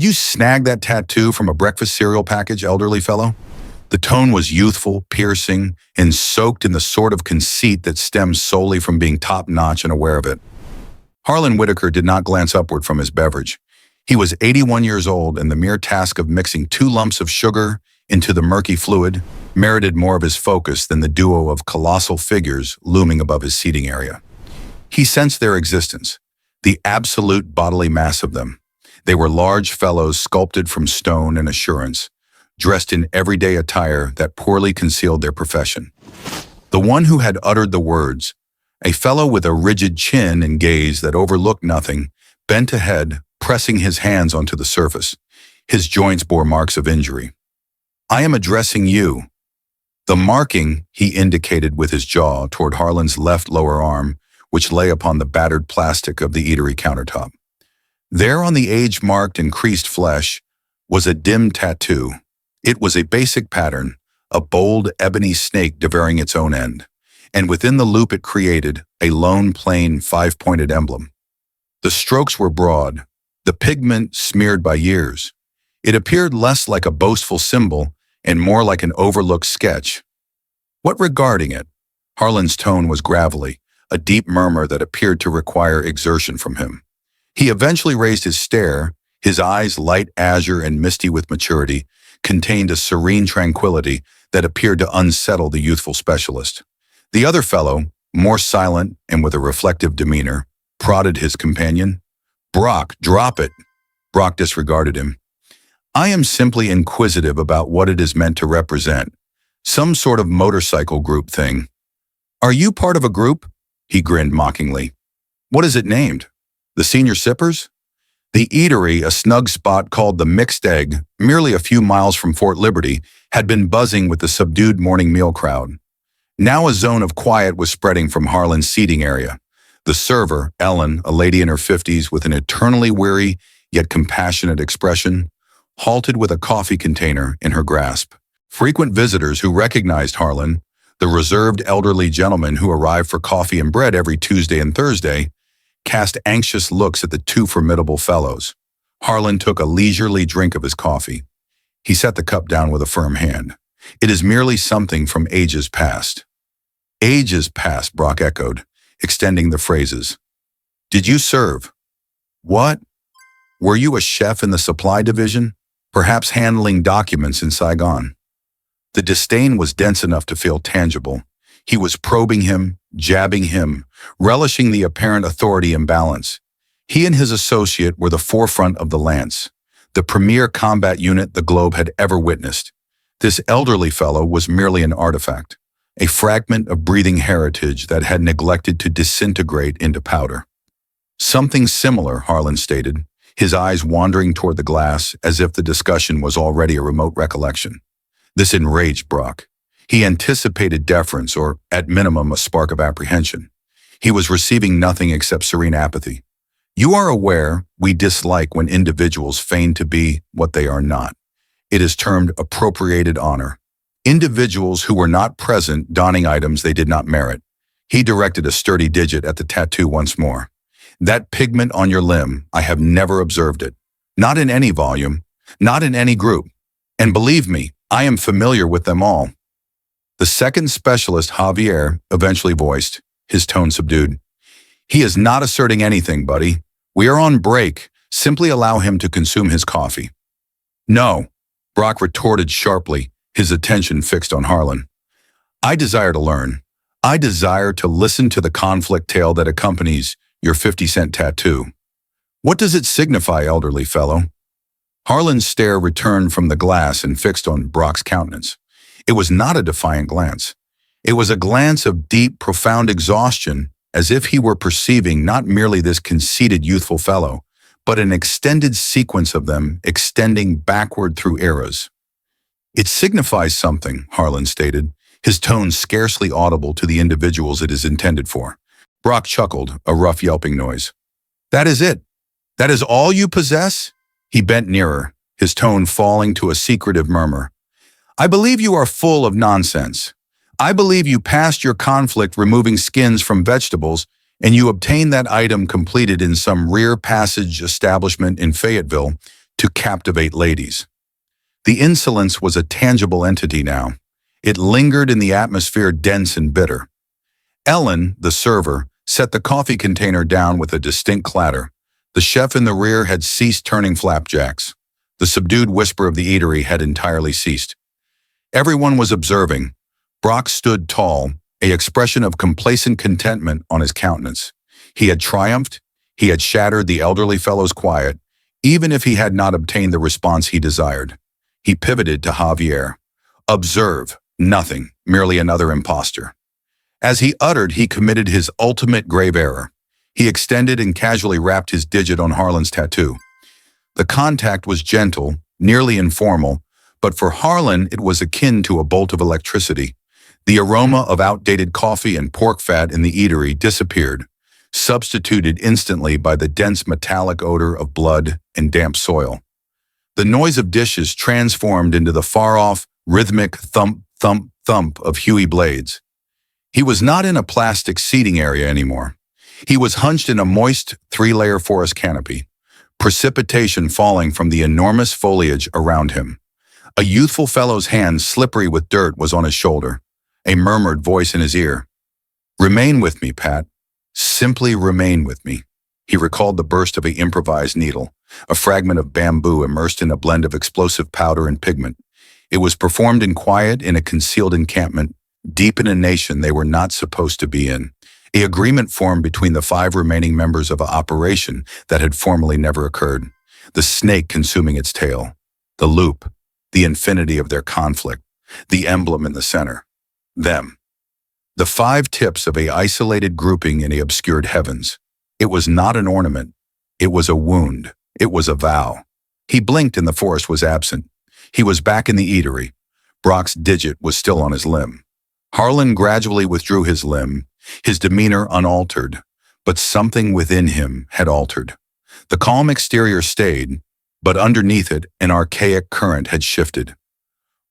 Did you snag that tattoo from a breakfast cereal package, elderly fellow? The tone was youthful, piercing, and soaked in the sort of conceit that stems solely from being top-notch and aware of it. Harlan Whitaker did not glance upward from his beverage. He was 81 years old, and the mere task of mixing 2 lumps of sugar into the murky fluid merited more of his focus than the duo of colossal figures looming above his seating area. He sensed their existence, the absolute bodily mass of them. They were large fellows sculpted from stone and assurance, dressed in everyday attire that poorly concealed their profession. The one who had uttered the words, a fellow with a rigid chin and gaze that overlooked nothing, bent ahead, pressing his hands onto the surface. His joints bore marks of injury. "I am addressing you." The marking he indicated with his jaw toward Harlan's left lower arm, which lay upon the battered plastic of the eatery countertop. There on the age-marked and creased flesh was a dim tattoo. It was a basic pattern, a bold ebony snake devouring its own end, and within the loop it created, a lone plain 5-pointed emblem. The strokes were broad, the pigment smeared by years. It appeared less like a boastful symbol and more like an overlooked sketch. "What regarding it?" Harlan's tone was gravelly, a deep murmur that appeared to require exertion from him. He eventually raised his stare, his eyes light azure and misty with maturity, contained a serene tranquility that appeared to unsettle the youthful specialist. The other fellow, more silent and with a reflective demeanor, prodded his companion. "Brock, drop it." Brock disregarded him. "I am simply inquisitive about what it is meant to represent. Some sort of motorcycle group thing." "Are you part of a group?" He grinned mockingly. "What is it named? The Senior Sippers?" The eatery, a snug spot called the Mixed Egg, merely a few miles from Fort Liberty, had been buzzing with the subdued morning meal crowd. Now a zone of quiet was spreading from Harlan's seating area. The server, Ellen, a lady in her 50s with an eternally weary yet compassionate expression, halted with a coffee container in her grasp. Frequent visitors who recognized Harlan, the reserved elderly gentleman who arrived for coffee and bread every Tuesday and Thursday, cast anxious looks at the 2 formidable fellows. Harlan took a leisurely drink of his coffee. He set the cup down with a firm hand. "It is merely something from ages past." "Ages past," Brock echoed, extending the phrases. "Did you serve?" "What? Were you a chef in the supply division? Perhaps handling documents in Saigon?" The disdain was dense enough to feel tangible. He was probing him, jabbing him, relishing the apparent authority imbalance. He and his associate were the forefront of the lance, the premier combat unit the globe had ever witnessed. This elderly fellow was merely an artifact, a fragment of breathing heritage that had neglected to disintegrate into powder. "Something similar," Harlan stated, his eyes wandering toward the glass as if the discussion was already a remote recollection. This enraged Brock. He anticipated deference, or at minimum a spark of apprehension. He was receiving nothing except serene apathy. "You are aware we dislike when individuals feign to be what they are not. It is termed appropriated honor. Individuals who were not present donning items they did not merit." He directed a sturdy digit at the tattoo once more. "That pigment on your limb, I have never observed it. Not in any volume, not in any group. And believe me, I am familiar with them all." The second specialist, Javier, eventually voiced, his tone subdued. "He is not asserting anything, buddy. We are on break. Simply allow him to consume his coffee." "No," Brock retorted sharply, his attention fixed on Harlan. "I desire to learn. I desire to listen to the conflict tale that accompanies your 50-cent tattoo." "What does it signify, elderly fellow?" Harlan's stare returned from the glass and fixed on Brock's countenance. It was not a defiant glance. It was a glance of deep, profound exhaustion, as if he were perceiving not merely this conceited youthful fellow, but an extended sequence of them extending backward through eras. "It signifies something," Harlan stated, his tone scarcely audible to the individuals it is intended for. Brock chuckled, a rough yelping noise. "That is it? That is all you possess?" He bent nearer, his tone falling to a secretive murmur. "I believe you are full of nonsense. I believe you passed your conflict removing skins from vegetables, and you obtained that item completed in some rear passage establishment in Fayetteville to captivate ladies. The insolence was a tangible entity now. It lingered in the atmosphere, dense and bitter. Ellen, the server, set the coffee container down with a distinct clatter. The chef in the rear had ceased turning flapjacks. The subdued whisper of the eatery had entirely ceased. Everyone was observing. Brock stood tall, an expression of complacent contentment on his countenance. He had triumphed. He had shattered the elderly fellow's quiet, even if he had not obtained the response he desired. He pivoted to Javier. Observe, nothing, merely another imposter. As he uttered, he committed his ultimate grave error. He extended and casually wrapped his digit on Harlan's tattoo. The contact was gentle, nearly informal, but for Harlan it was akin to a bolt of electricity. The aroma of outdated coffee and pork fat in the eatery disappeared, substituted instantly by the dense metallic odor of blood and damp soil. The noise of dishes transformed into the far-off, rhythmic thump, thump, thump of Huey blades. He was not in a plastic seating area anymore. He was hunched in a moist, three-layer forest canopy, precipitation falling from the enormous foliage around him. A youthful fellow's hand, slippery with dirt, was on his shoulder, a murmured voice in his ear. "Remain with me, Pat. Simply remain with me." He recalled the burst of an improvised needle, a fragment of bamboo immersed in a blend of explosive powder and pigment. It was performed in quiet in a concealed encampment, deep in a nation they were not supposed to be in. An agreement formed between the 5 remaining members of an operation that had formerly never occurred. The snake consuming its tail. The loop. The infinity of their conflict. The emblem in the center. Them. The 5 tips of an isolated grouping in the obscured heavens. It was not an ornament. It was a wound. It was a vow. He blinked and the forest was absent. He was back in the eatery. Brock's digit was still on his limb. Harlan gradually withdrew his limb, his demeanor unaltered, but something within him had altered. The calm exterior stayed, but underneath it, an archaic current had shifted.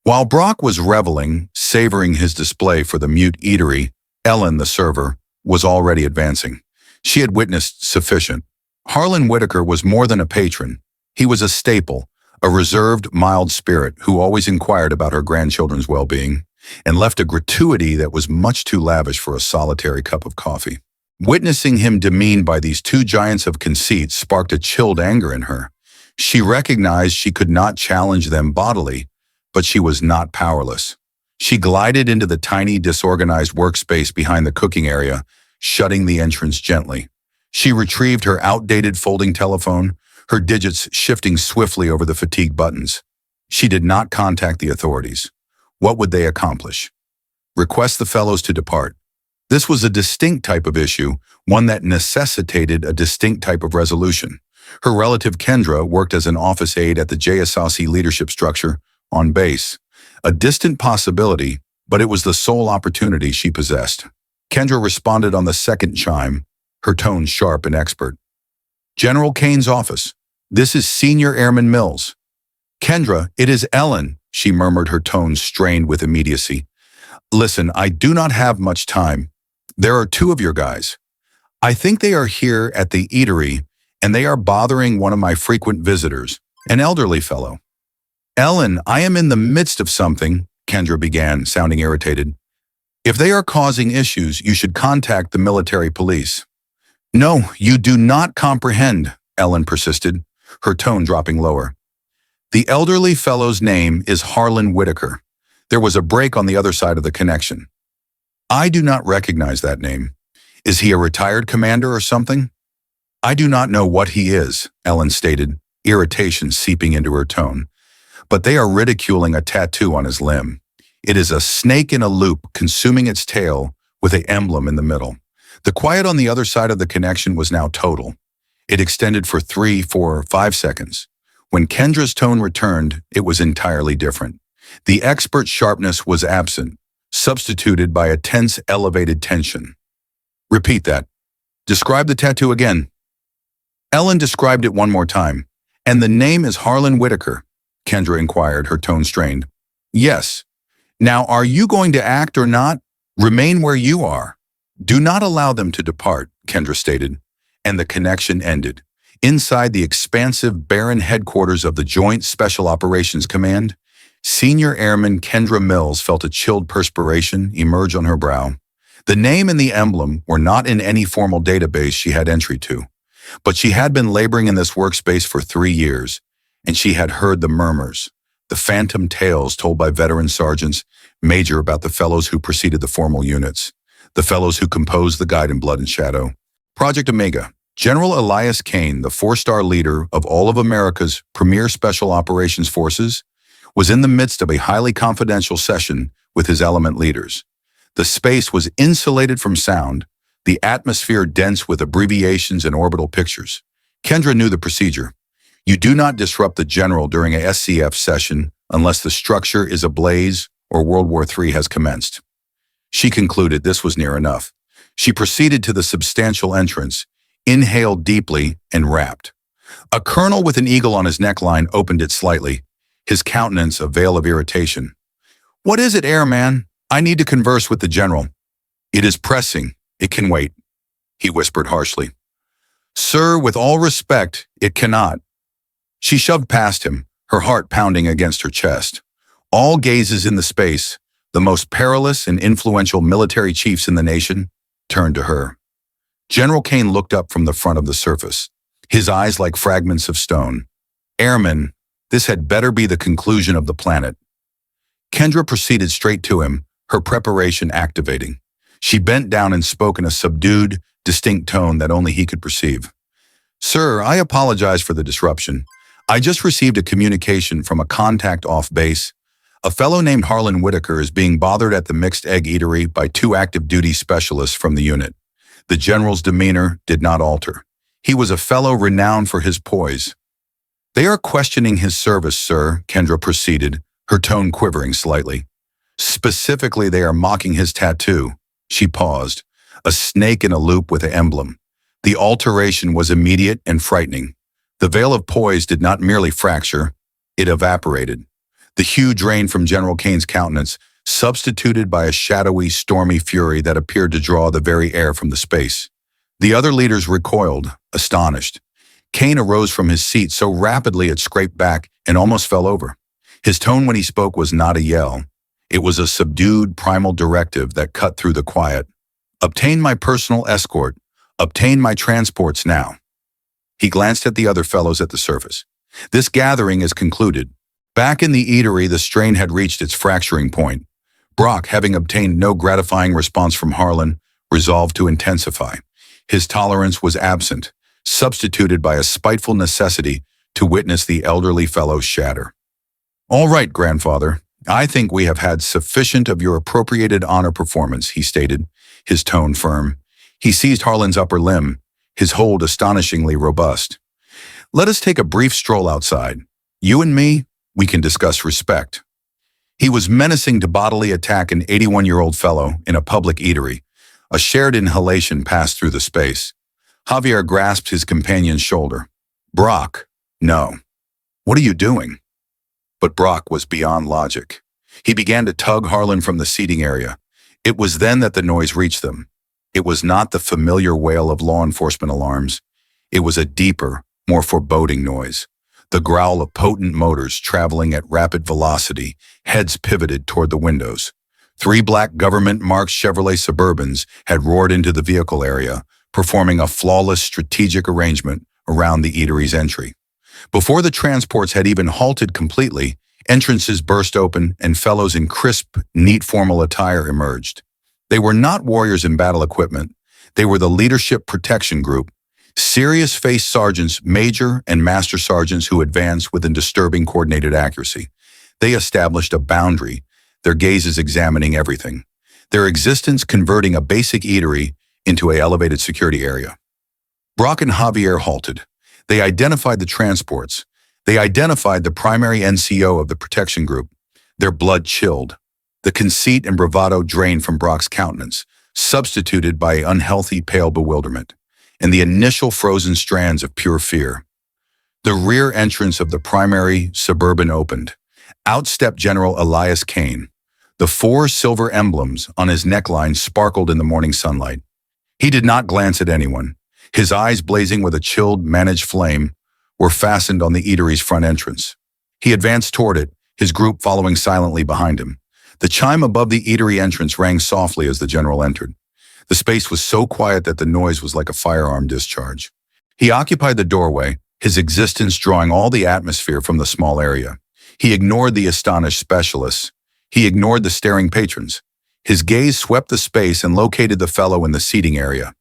While Brock was reveling, savoring his display for the mute eatery, Ellen, the server, was already advancing. She had witnessed sufficient. Harlan Whitaker was more than a patron. He was a staple, a reserved, mild spirit who always inquired about her grandchildren's well-being and left a gratuity that was much too lavish for a solitary cup of coffee. Witnessing him demeaned by these 2 giants of conceit sparked a chilled anger in her. She recognized she could not challenge them bodily, but she was not powerless. She glided into the tiny, disorganized workspace behind the cooking area, shutting the entrance gently. She retrieved her outdated folding telephone, her digits shifting swiftly over the fatigue buttons. She did not contact the authorities. What would they accomplish? Request the fellows to depart. This was a distinct type of issue, one that necessitated a distinct type of resolution. Her relative Kendra worked as an office aide at the JSOC leadership structure on base. A distant possibility, but it was the sole opportunity she possessed. Kendra responded on the second chime, her tone sharp and expert. "General Kaine's office. This is Senior Airman Mills." "Kendra, it is Ellen," she murmured, her tone strained with immediacy. "Listen, I do not have much time. There are 2 of your guys. I think they are here at the eatery, and they are bothering one of my frequent visitors, an elderly fellow." "Ellen, I am in the midst of something," Kendra began, sounding irritated. "If they are causing issues, you should contact the military police." "No, you do not comprehend," Ellen persisted, her tone dropping lower. "The elderly fellow's name is Harlan Whitaker." There was a break on the other side of the connection. "I do not recognize that name. Is he a retired commander or something?" "I do not know what he is," Ellen stated, irritation seeping into her tone. "But they are ridiculing a tattoo on his limb. It is a snake in a loop consuming its tail with an emblem in the middle." The quiet on the other side of the connection was now total. It extended for 3, 4, 5 seconds. When Kendra's tone returned, it was entirely different. The expert sharpness was absent, substituted by a tense, elevated tension. "Repeat that. Describe the tattoo again." Ellen described it one more time. "And the name is Harlan Whitaker?" Kendra inquired, her tone strained. "Yes. Now, are you going to act or not? Remain where you are." "Do not allow them to depart," Kendra stated, and the connection ended. Inside the expansive, barren headquarters of the Joint Special Operations Command, Senior Airman Kendra Mills felt a chilled perspiration emerge on her brow. The name and the emblem were not in any formal database she had entry to, but she had been laboring in this workspace for 3 years, and she had heard the murmurs, the phantom tales told by veteran sergeants major about the fellows who preceded the formal units, the fellows who composed the Guide in Blood and Shadow. Project Omega. General Elias Kaine, the 4-star leader of all of America's premier special operations forces, was in the midst of a highly confidential session with his element leaders. The space was insulated from sound, the atmosphere dense with abbreviations and orbital pictures. Kendra knew the procedure. You do not disrupt the general during a SCF session unless the structure is ablaze or World War III has commenced. She concluded this was near enough. She proceeded to the substantial entrance, inhaled deeply, and rapped. A colonel with an eagle on his neckline opened it slightly, his countenance a veil of irritation. "What is it, airman? I need to converse with the general." "It is pressing. It can wait," he whispered harshly. "Sir, with all respect, it cannot." She shoved past him, her heart pounding against her chest. All gazes in the space, the most perilous and influential military chiefs in the nation, turned to her. General Kaine looked up from the front of the surface, his eyes like fragments of stone. "Airman, this had better be the conclusion of the planet." Kendra proceeded straight to him, her preparation activating. She bent down and spoke in a subdued, distinct tone that only he could perceive. "Sir, I apologize for the disruption. I just received a communication from a contact off base. A fellow named Harlan Whitaker is being bothered at the Mixed Egg Eatery by 2 active duty specialists from the unit." The general's demeanor did not alter. He was a fellow renowned for his poise. "They are questioning his service, sir," Kendra proceeded, her tone quivering slightly. "Specifically, they are mocking his tattoo." She paused, a snake in a loop with an emblem. The alteration was immediate and frightening. The veil of poise did not merely fracture, it evaporated. The hue drained from General Kaine's countenance, substituted by a shadowy, stormy fury that appeared to draw the very air from the space. The other leaders recoiled, astonished. Kaine arose from his seat so rapidly it scraped back and almost fell over. His tone when he spoke was not a yell. It was a subdued, primal directive that cut through the quiet. "Obtain my personal escort. Obtain my transports now." He glanced at the other fellows at the surface. "This gathering is concluded." Back in the eatery, the strain had reached its fracturing point. Brock, having obtained no gratifying response from Harlan, resolved to intensify. His tolerance was absent, substituted by a spiteful necessity to witness the elderly fellow shatter. "All right, grandfather, I think we have had sufficient of your appropriated honor performance," he stated, his tone firm. He seized Harlan's upper limb, his hold astonishingly robust. "Let us take a brief stroll outside. You and me, we can discuss respect." He was menacing to bodily attack an 81-year-old fellow in a public eatery. A shared inhalation passed through the space. Javier grasped his companion's shoulder. "Brock, no. What are you doing?" But Brock was beyond logic. He began to tug Harlan from the seating area. It was then that the noise reached them. It was not the familiar wail of law enforcement alarms. It was a deeper, more foreboding noise. The growl of potent motors traveling at rapid velocity, heads pivoted toward the windows. 3 black government-marked Chevrolet Suburbans had roared into the vehicle area, performing a flawless strategic arrangement around the eatery's entry. Before the transports had even halted completely, entrances burst open and fellows in crisp, neat formal attire emerged. They were not warriors in battle equipment. They were the Leadership Protection Group, serious-faced sergeants, major and master sergeants who advanced with disturbing coordinated accuracy. They established a boundary, their gazes examining everything, their existence converting a basic eatery into an elevated security area. Brock and Javier halted. They identified the transports. They identified the primary NCO of the protection group. Their blood chilled. The conceit and bravado drained from Brock's countenance, substituted by unhealthy, pale bewilderment, and the initial frozen strands of pure fear. The rear entrance of the primary Suburban opened. Out stepped General Elias Kaine. The 4 silver emblems on his neckline sparkled in the morning sunlight. He did not glance at anyone. His eyes, blazing with a chilled, managed flame, were fastened on the eatery's front entrance. He advanced toward it, his group following silently behind him. The chime above the eatery entrance rang softly as the general entered. The space was so quiet that the noise was like a firearm discharge. He occupied the doorway, his existence drawing all the atmosphere from the small area. He ignored the astonished specialists. He ignored the staring patrons. His gaze swept the space and located the fellow in the seating area.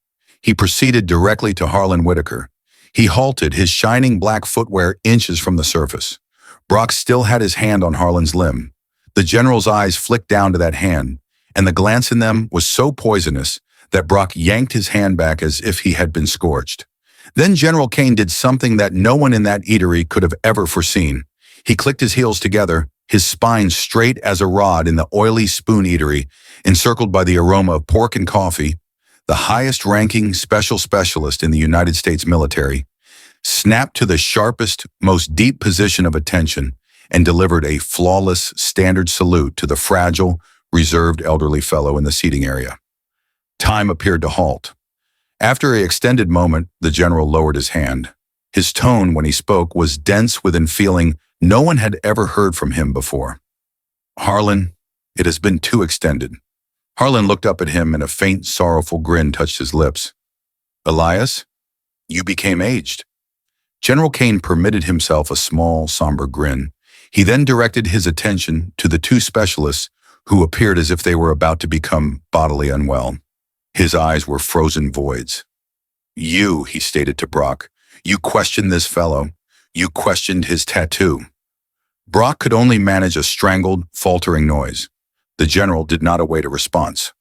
He proceeded directly to Harlan Whitaker. He halted, his shining black footwear inches from the surface. Brock still had his hand on Harlan's limb. The general's eyes flicked down to that hand, and the glance in them was so poisonous that Brock yanked his hand back as if he had been scorched. Then General Kaine did something that no one in that eatery could have ever foreseen. He clicked his heels together, his spine straight as a rod in the oily spoon eatery, encircled by the aroma of pork and coffee. The highest-ranking special specialist in the United States military snapped to the sharpest, most deep position of attention and delivered a flawless, standard salute to the fragile, reserved elderly fellow in the seating area. Time appeared to halt. After an extended moment, the general lowered his hand. His tone, when he spoke, was dense with a feeling no one had ever heard from him before. "Harlan, it has been too extended." Harlan looked up at him and a faint, sorrowful grin touched his lips. "Elias, you became aged." General Kaine permitted himself a small, somber grin. He then directed his attention to the two specialists who appeared as if they were about to become bodily unwell. His eyes were frozen voids. "You," he stated to Brock, "you questioned this fellow. You questioned his tattoo." Brock could only manage a strangled, faltering noise. The general did not await a response.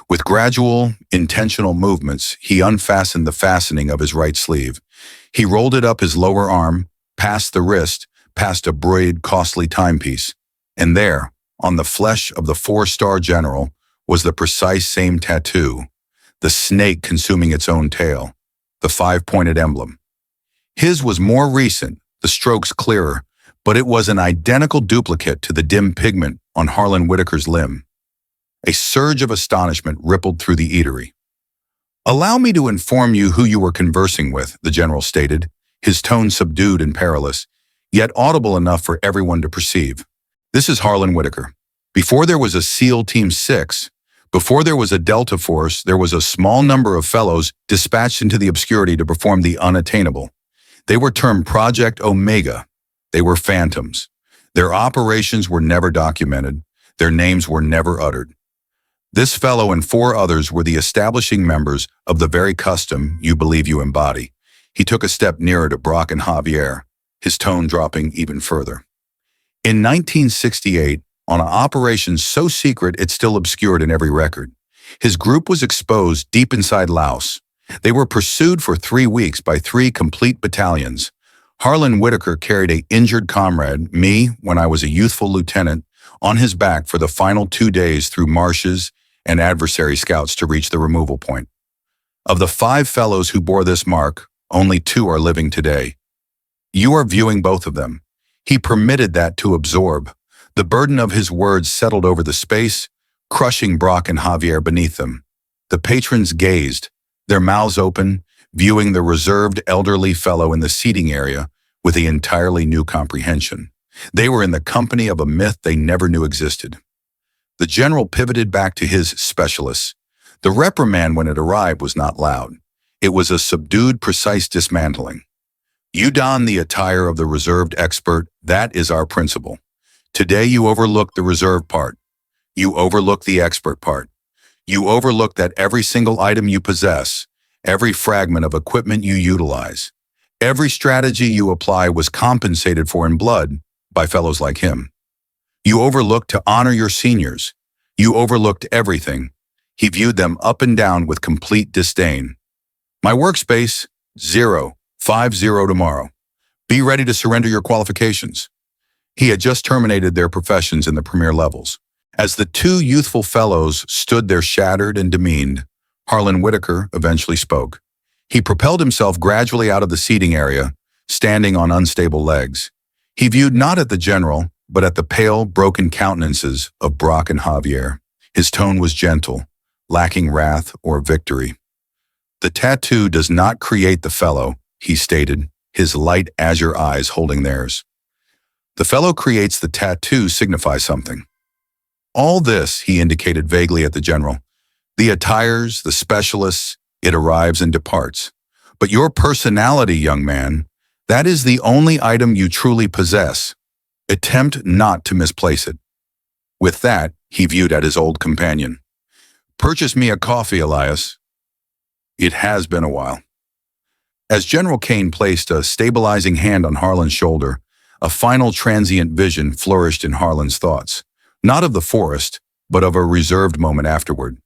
With gradual, intentional movements, he unfastened the fastening of his right sleeve. He rolled it up his lower arm, past the wrist, past a braid, costly timepiece. And there, on the flesh of the four-star general, was the precise same tattoo, the snake consuming its own tail, the five-pointed emblem. His was more recent, the strokes clearer, but it was an identical duplicate to the dim pigment on Harlan Whitaker's limb. A surge of astonishment rippled through the eatery. "Allow me to inform you who you were conversing with," the general stated, his tone subdued and perilous, yet audible enough for everyone to perceive. "This is Harlan Whitaker. Before there was a SEAL Team 6, before there was a Delta Force, there was a small number of fellows dispatched into the obscurity to perform the unattainable. They were termed Project Omega. They were phantoms. Their operations were never documented. Their names were never uttered. This fellow and four others were the establishing members of the very custom you believe you embody." He took a step nearer to Brock and Javier, his tone dropping even further. "In 1968, on an operation so secret it's still obscured in every record, his group was exposed deep inside Laos. They were pursued for 3 weeks by 3 complete battalions. Harlan Whitaker carried an injured comrade, me, when I was a youthful lieutenant, on his back for the final 2 days through marshes and adversary scouts to reach the removal point. Of the 5 fellows who bore this mark, only 2 are living today. You are viewing both of them." He permitted that to absorb. The burden of his words settled over the space, crushing Brock and Javier beneath them. The patrons gazed, their mouths open, viewing the reserved elderly fellow in the seating area with an entirely new comprehension. They were in the company of a myth they never knew existed. The general pivoted back to his specialists. The reprimand when it arrived was not loud. It was a subdued, precise dismantling. "You don the attire of the reserved expert. That is our principle. Today you overlook the reserved part. You overlook the expert part. You overlook that every single item you possess, every fragment of equipment you utilize, every strategy you apply was compensated for in blood by fellows like him. You overlooked to honor your seniors. You overlooked everything." He viewed them up and down with complete disdain. "My workspace, 050 tomorrow. Be ready to surrender your qualifications." He had just terminated their professions in the premier levels. As the 2 youthful fellows stood there shattered and demeaned, Harlan Whitaker eventually spoke. He propelled himself gradually out of the seating area, standing on unstable legs. He viewed not at the general, but at the pale, broken countenances of Brock and Javier. His tone was gentle, lacking wrath or victory. The tattoo does not create the fellow, he stated, his light azure eyes holding theirs. The fellow creates the tattoo signifies something. All this, he indicated vaguely at the general. The attires, the specialists, it arrives and departs. But your personality, young man, that is the only item you truly possess. Attempt not to misplace it. With that, he viewed at his old companion. Purchase me a coffee, Elias. It has been a while. As General Kaine placed a stabilizing hand on Harlan's shoulder, a final transient vision flourished in Harlan's thoughts, not of the forest, but of a reserved moment afterward.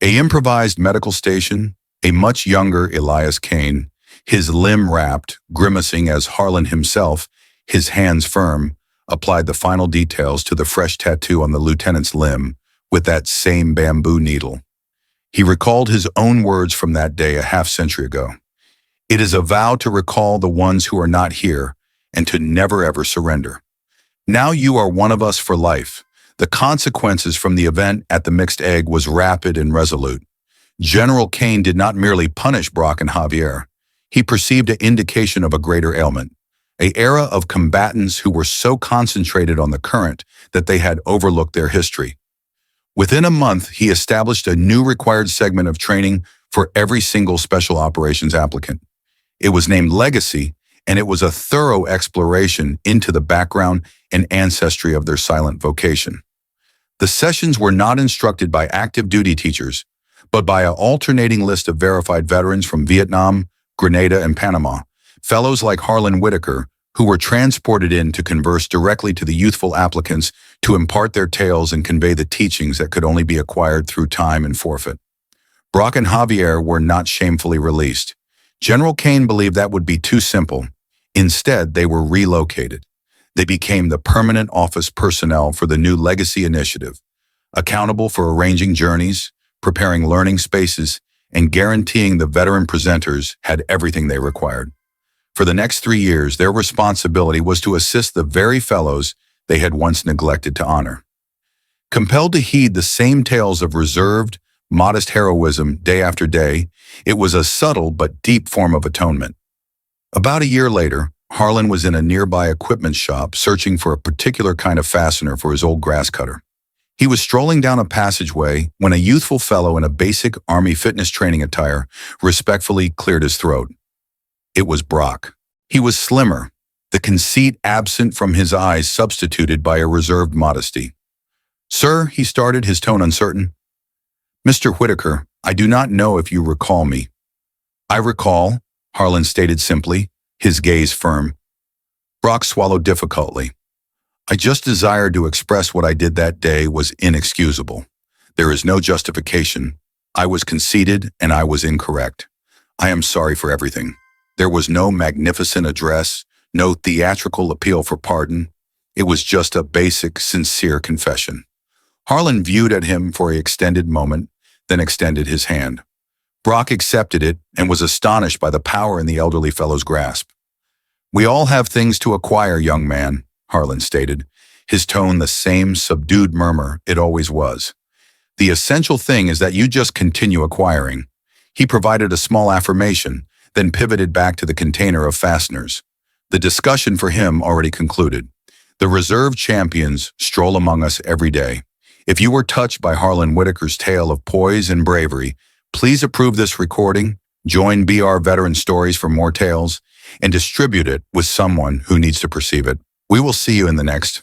A improvised medical station, a much younger Elias Kaine, his limb wrapped, grimacing as Harlan himself, his hands firm, applied the final details to the fresh tattoo on the lieutenant's limb with that same bamboo needle. He recalled his own words from that day a half-century ago. It is a vow to recall the ones who are not here and to never ever surrender. Now you are one of us for life. The consequences from the event at the Mixed Egg was rapid and resolute. General Kaine did not merely punish Brock and Javier. He perceived an indication of a greater ailment, an era of combatants who were so concentrated on the current that they had overlooked their history. Within a month, he established a new required segment of training for every single special operations applicant. It was named Legacy, and it was a thorough exploration into the background and ancestry of their silent vocation. The sessions were not instructed by active duty teachers, but by an alternating list of verified veterans from Vietnam, Grenada, and Panama, fellows like Harlan Whitaker, who were transported in to converse directly to the youthful applicants to impart their tales and convey the teachings that could only be acquired through time and forfeit. Brock and Javier were not shamefully released. General Kaine believed that would be too simple. Instead, they were relocated. They became the permanent office personnel for the new Legacy Initiative, accountable for arranging journeys, preparing learning spaces, and guaranteeing the veteran presenters had everything they required. For the next 3 years, their responsibility was to assist the very fellows they had once neglected to honor. Compelled to heed the same tales of reserved, modest heroism day after day, it was a subtle but deep form of atonement. About a year later, Harlan was in a nearby equipment shop searching for a particular kind of fastener for his old grass cutter. He was strolling down a passageway when a youthful fellow in a basic Army fitness training attire respectfully cleared his throat. It was Brock. He was slimmer, the conceit absent from his eyes substituted by a reserved modesty. Sir, he started, his tone uncertain. Mr. Whitaker, I do not know if you recall me. I recall, Harlan stated simply, his gaze firm. Brock swallowed difficultly. I just desired to express what I did that day was inexcusable. There is no justification. I was conceited and I was incorrect. I am sorry for everything. There was no magnificent address, no theatrical appeal for pardon. It was just a basic, sincere confession. Harlan viewed at him for an extended moment, then extended his hand. Brock accepted it and was astonished by the power in the elderly fellow's grasp. We all have things to acquire, young man, Harlan stated, his tone the same subdued murmur it always was. The essential thing is that you just continue acquiring. He provided a small affirmation, then pivoted back to the container of fasteners. The discussion for him already concluded. The reserve champions stroll among us every day. If you were touched by Harlan Whitaker's tale of poise and bravery, please approve this recording, join BR Veteran Stories for more tales, and distribute it with someone who needs to perceive it. We will see you in the next